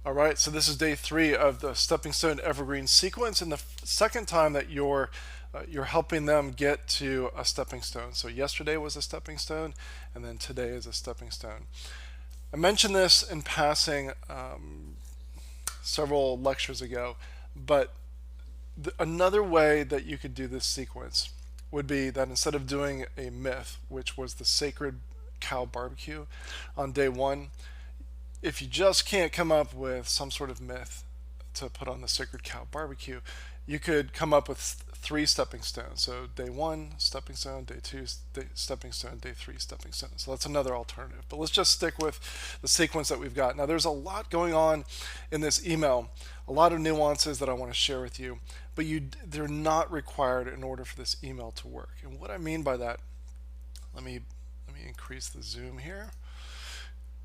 All right, so this is day 3 of the Stepping Stone Evergreen sequence, and the second time that you're helping them get to a stepping stone. So yesterday was a stepping stone, and then today is a stepping stone. I mentioned this in passing several lectures ago, but another way that you could do this sequence would be that instead of doing a myth, which was the sacred cow barbecue on day 1, if you just can't come up with some sort of myth to put on the sacred cow barbecue, you could come up with 3 stepping stones. So day 1, stepping stone; day 2, stepping stone; day 3, stepping stone. So that's another alternative. But let's just stick with the sequence that we've got. Now there's a lot going on in this email, a lot of nuances that I want to share with you, but they're not required in order for this email to work. And what I mean by that, let me increase the zoom here.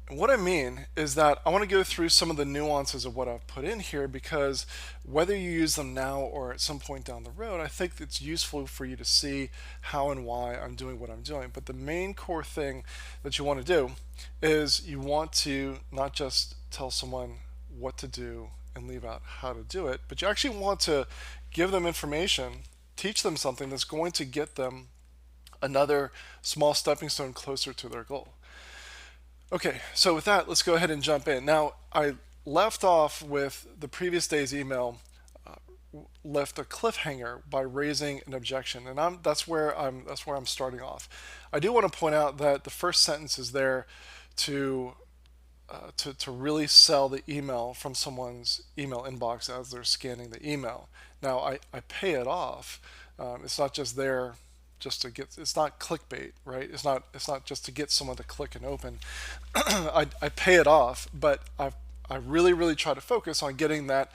And what I mean is that I want to go through some of the nuances of what I've put in here, because whether you use them now or at some point down the road, I think it's useful for you to see how and why I'm doing what I'm doing. But the main core thing that you want to do is you want to not just tell someone what to do and leave out how to do it, but you actually want to give them information, teach them something that's going to get them another small stepping stone closer to their goal. Okay, so with that, let's go ahead and jump in. Now, I left off with the previous day's email, left a cliffhanger by raising an objection, and that's where I'm starting off. I do want to point out that the first sentence is there to to really sell the email from someone's email inbox as they're scanning the email. Now, I pay it off. It's not just there just to get, it's not clickbait, right? It's not just to get someone to click and open. I pay it off, but I really try to focus on getting that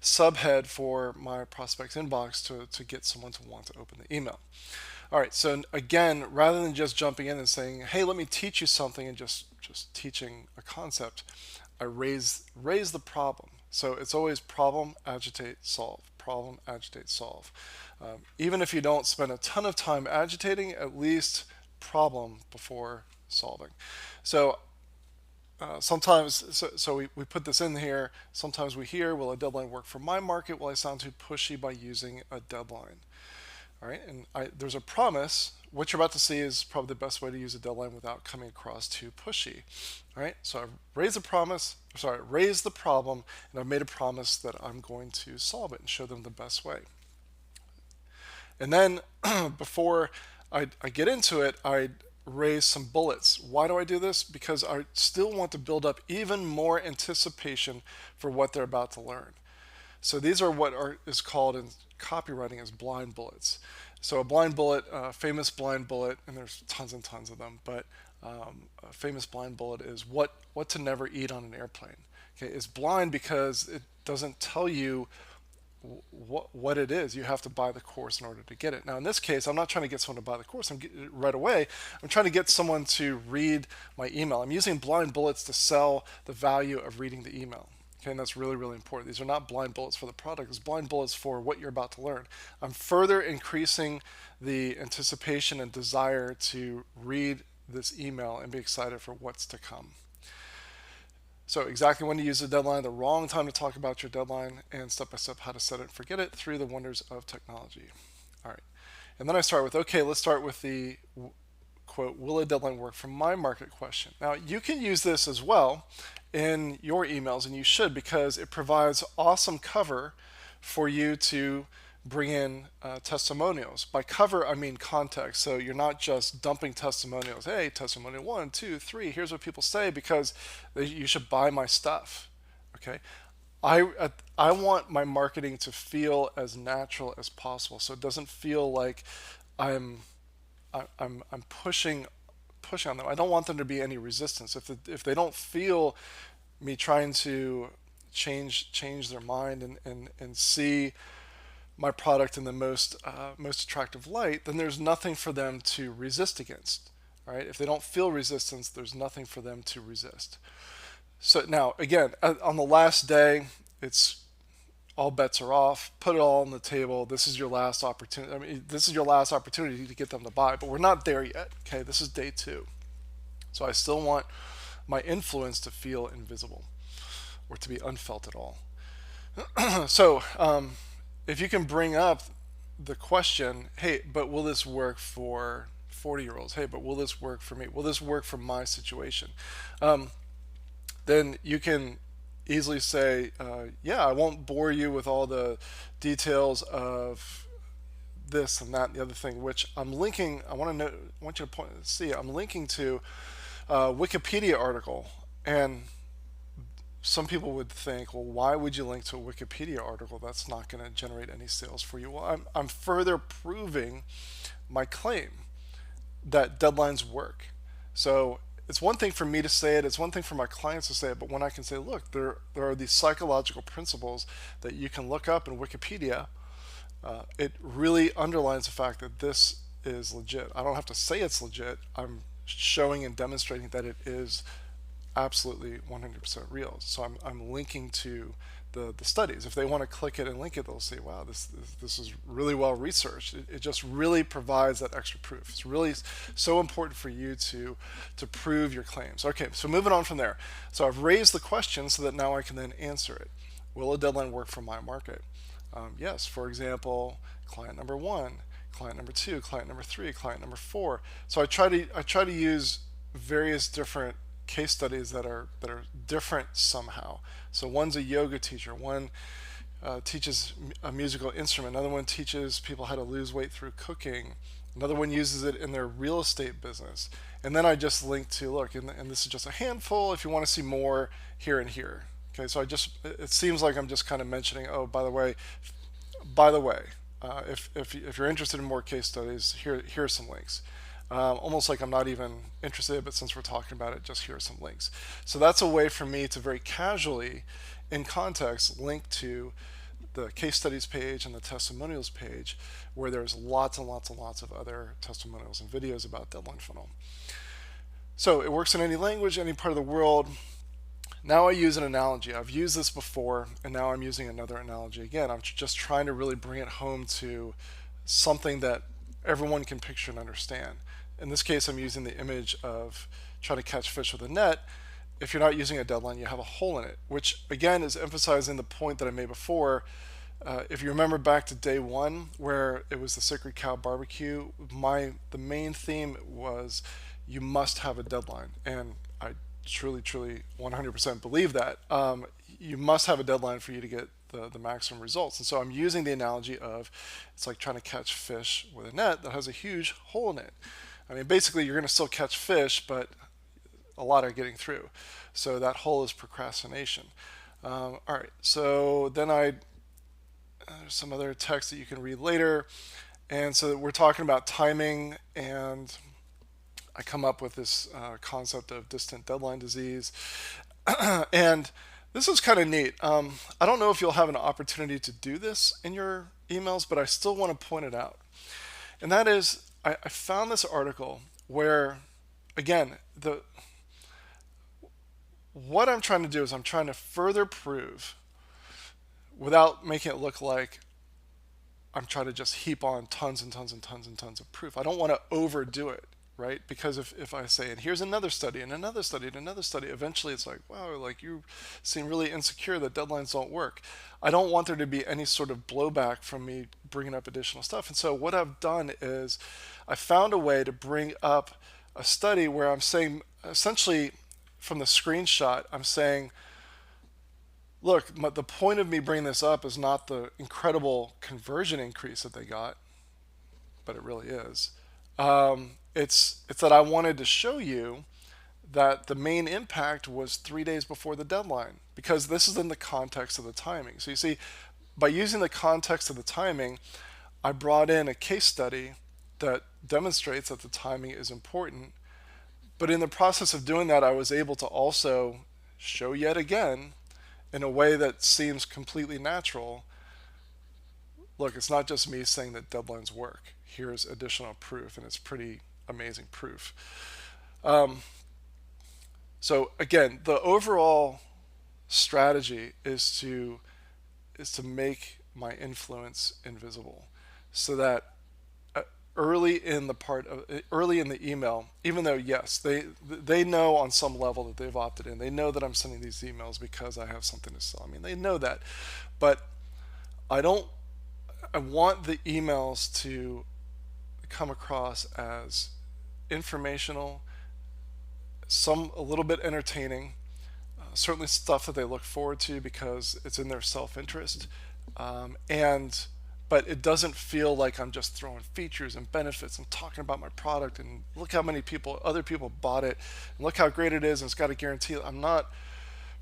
subhead for my prospect's inbox to get someone to want to open the email. All right, so again, rather than just jumping in and saying, hey, let me teach you something, and just teaching a concept, I raise the problem. So it's always problem, agitate, solve. Problem, agitate, solve. Even if you don't spend a ton of time agitating, at least problem before solving. So sometimes, we put this in here. Sometimes we hear, will a deadline work for my market? Will I sound too pushy by using a deadline? All right, and there's a promise. What you're about to see is probably the best way to use a deadline without coming across too pushy. All right, so I've raised raised the problem, and I've made a promise that I'm going to solve it and show them the best way. And then before I get into it, I raise some bullets. Why do I do this? Because I still want to build up even more anticipation for what they're about to learn. So these are what is called in copywriting as blind bullets. So a blind bullet, famous blind bullet, and there's tons and tons of them, but a famous blind bullet is what to never eat on an airplane. Okay, it's blind because it doesn't tell you what it is. You have to buy the course in order to get it. Now in this case, I'm not trying to get someone to buy the course right away. I'm trying to get someone to read my email. I'm using blind bullets to sell the value of reading the email. Okay, and that's really important. These are not blind bullets for the product. It's blind bullets for what you're about to learn. I'm further increasing the anticipation and desire to read this email and be excited for what's to come. So exactly when to use the deadline, the wrong time to talk about your deadline, and step-by-step how to set it and forget it through the wonders of technology. All right, and then I start with, okay, let's start with the quote, will a deadline work for my market question? Now, you can use this as well in your emails, and you should, because it provides awesome cover for you to bring in testimonials. By cover, I mean context. So you're not just dumping testimonials. Hey, testimonial 1, 2, 3, here's what people say because you should buy my stuff. Okay. I want my marketing to feel as natural as possible, so it doesn't feel like I'm pushing on them. I don't want them to be any resistance. If they don't feel me trying to change their mind and see my product in the most attractive light, then there's nothing for them to resist against. All right? If they don't feel resistance, there's nothing for them to resist. So now, again, on the last day, it's all bets are off. Put it all on the table. This is your last opportunity. I mean, this is your last opportunity to get them to buy, but we're not there yet. Okay, this is day 2. So I still want my influence to feel invisible. or to be unfelt at all. So if you can bring up the question, hey, but will this work for 40-year-olds? Hey, but will this work for me? Will this work for my situation? Then you can easily say, yeah, I won't bore you with all the details of this and that and the other thing, which I'm linking. I want to know, I want you to see, I'm linking to a Wikipedia article. And some people would think, well, why would you link to a Wikipedia article that's not going to generate any sales for you? Well, I'm further proving my claim that deadlines work. So it's one thing for me to say it, it's one thing for my clients to say it, but when I can say, look, there are these psychological principles that you can look up in Wikipedia, it really underlines the fact that this is legit. I don't have to say it's legit. I'm showing and demonstrating that it is absolutely 100% real. So I'm linking to the studies. If they want to click it and link it, they'll say, wow, this is really well researched. It just really provides that extra proof. It's really so important for you to prove your claims. Okay, so moving on from there. So I've raised the question so that now I can then answer it. Will a deadline work for my market? Yes, for example, client number 1, client number 2, client number 3, client number 4. So I try to use various different case studies that are different somehow. So one's a yoga teacher, one teaches a musical instrument, another one teaches people how to lose weight through cooking, another one uses it in their real estate business. And then I just link to, look, and this is just a handful. If you want to see more, here and here. Okay, so it seems like I'm just kind of mentioning, oh, by the way, if you're interested in more case studies, here's some links. Almost like I'm not even interested, but since we're talking about it, just here are some links. So that's a way for me to very casually, in context, link to the case studies page and the testimonials page, where there's lots and lots and lots of other testimonials and videos about Deadline Funnel. So it works in any language, any part of the world. Now I use an analogy. I've used this before, and now I'm using another analogy again. I'm just trying to really bring it home to something that everyone can picture and understand. In this case, I'm using the image of trying to catch fish with a net. If you're not using a deadline, you have a hole in it, which again is emphasizing the point that I made before. If you remember back to day 1, where it was the Sacred Cow Barbecue, the main theme was you must have a deadline, and I truly 100% believe that. You must have a deadline for you to get the maximum results. And so I'm using the analogy of, it's like trying to catch fish with a net that has a huge hole in it. I mean, basically you're going to still catch fish, but a lot are getting through. So that hole is procrastination. All right, so then there's some other text that you can read later. And so we're talking about timing, and I come up with this concept of distant deadline disease. And this is kind of neat. I don't know if you'll have an opportunity to do this in your emails, but I still want to point it out. And that is, I found this article where, again, what I'm trying to do is I'm trying to further prove, without making it look like I'm trying to just heap on tons and tons and tons and tons of proof. I don't want to overdo it, right? Because if I say, and here's another study and another study and another study, eventually it's like, wow, like you seem really insecure that deadlines don't work. I don't want there to be any sort of blowback from me bringing up additional stuff. And so what I've done is I found a way to bring up a study where I'm saying, essentially from the screenshot, I'm saying, look, the point of me bringing this up is not the incredible conversion increase that they got, but it really is. It's that I wanted to show you that the main impact was 3 days before the deadline, because this is in the context of the timing. So you see, by using the context of the timing, I brought in a case study that demonstrates that the timing is important. But in the process of doing that, I was able to also show yet again, in a way that seems completely natural, look, it's not just me saying that deadlines work. Here's additional proof, and it's pretty amazing proof. So again, the overall strategy is to make my influence invisible, so that early in the email, even though yes, they know on some level that they've opted in. They know that I'm sending these emails because I have something to sell. I mean, they know that, but I don't. I want the emails to come across as informational, some a little bit entertaining, certainly stuff that they look forward to because it's in their self-interest, and but it doesn't feel like I'm just throwing features and benefits and talking about my product and look how many other people bought it, and look how great it is and it's got a guarantee. I'm not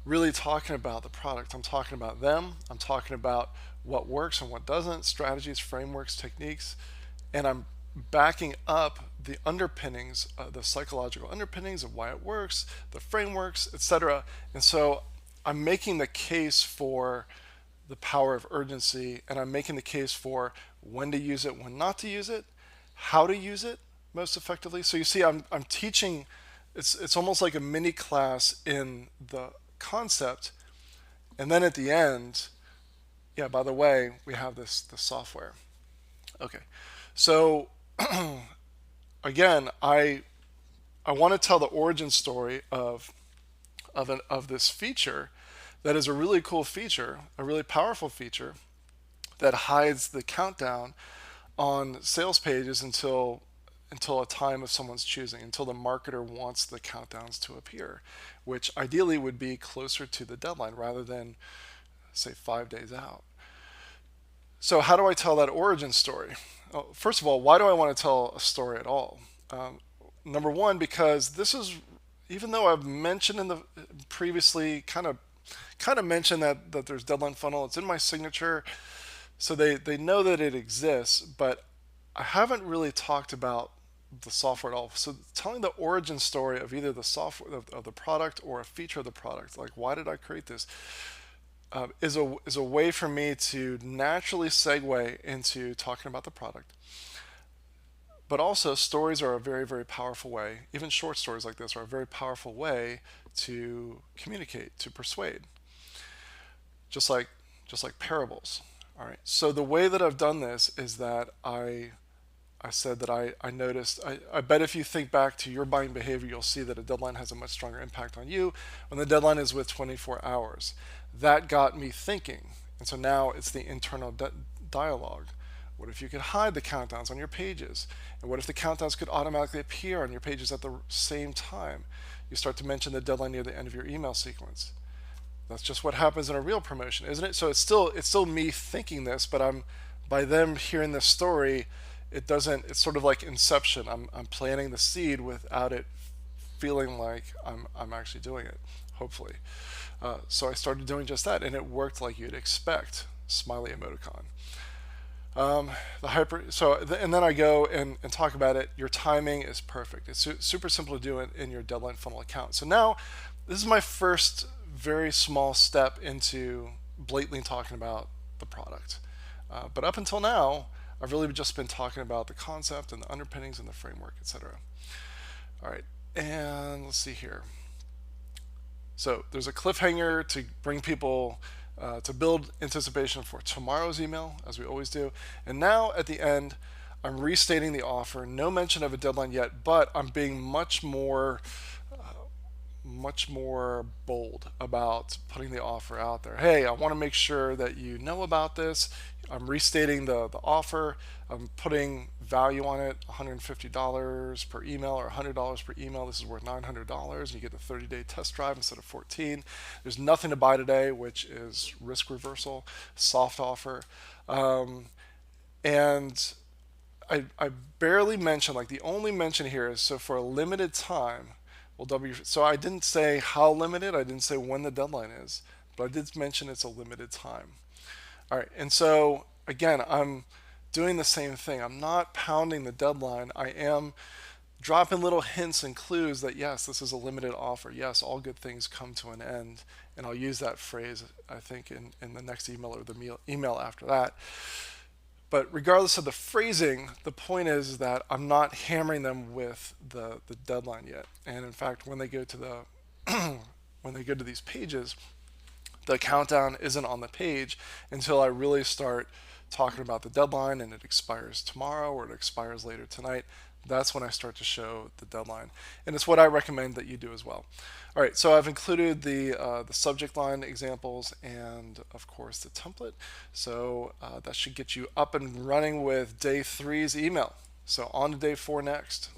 really talking about the product. I'm talking about them. I'm talking about what works and what doesn't, strategies, frameworks, techniques, and I'm backing up the underpinnings, the psychological underpinnings of why it works, the frameworks, etc. And so I'm making the case for the power of urgency, and I'm making the case for when to use it, when not to use it, how to use it most effectively. So you see, I'm teaching. It's almost like a mini class in the concept, and then at the end, yeah. By the way, we have this software. Okay, so again, I want to tell the origin story of this feature that is a really cool feature, a really powerful feature that hides the countdown on sales pages until a time of someone's choosing, until the marketer wants the countdowns to appear, which ideally would be closer to the deadline rather than say 5 days out. So how do I tell that origin story? Well, first of all, why do I want to tell a story at all? Number one, because this is, even though I've mentioned in the previously kind of mentioned that there's deadline funnel, it's in my signature, so they know that it exists, but I haven't really talked about the software at all. So telling the origin story of either the software of the product or a feature of the product, like why did I create this, is a way for me to naturally segue into talking about the product. But also, stories are a very, very powerful way. Even short stories like this are a very powerful way to communicate, to persuade, just like parables. All right. So the way that I've done this is that I said that I noticed, I bet if you think back to your buying behavior, you'll see that a deadline has a much stronger impact on you when the deadline is with 24 hours. That got me thinking. And so now it's the internal dialogue. What if you could hide the countdowns on your pages? And what if the countdowns could automatically appear on your pages at the same time? You start to mention the deadline near the end of your email sequence. That's just what happens in a real promotion, isn't it? So it's still me thinking this, but I'm by them hearing this story, it doesn't. It's sort of like Inception. I'm planting the seed without it feeling like I'm actually doing it. Hopefully, so I started doing just that, and it worked like you'd expect. Smiley emoticon. And then I go and talk about it. Your timing is perfect. It's super simple to do it in your deadline funnel account. So now, this is my first very small step into blatantly talking about the product. But up until now, I've really just been talking about the concept and the underpinnings and the framework, etc. All right, and let's see here. So there's a cliffhanger to bring people to build anticipation for tomorrow's email, as we always do. And now at the end, I'm restating the offer. No mention of a deadline yet, but I'm being much more bold about putting the offer out there. Hey, I want to make sure that you know about this. I'm restating the offer. I'm putting value on it, $150 per email or $100 per email. This is worth $900. You get the 30-day test drive instead of 14. There's nothing to buy today, which is risk reversal, soft offer. And I barely mentioned, like the only mention here is so for a limited time, so I didn't say how limited, I didn't say when the deadline is, but I did mention it's a limited time. All right, and so again, I'm doing the same thing. I'm not pounding the deadline. I am dropping little hints and clues that yes, this is a limited offer. Yes, all good things come to an end. And I'll use that phrase, I think, in the next email or the email after that. But regardless of the phrasing, the point is that I'm not hammering them with the deadline yet. And in fact, when they go to these pages, the countdown isn't on the page until I really start talking about the deadline and it expires tomorrow or it expires later tonight, that's when I start to show the deadline. And it's what I recommend that you do as well. All right, so I've included the subject line examples and, of course, the template. So that should get you up and running with day 3's email. So on to day 4 next.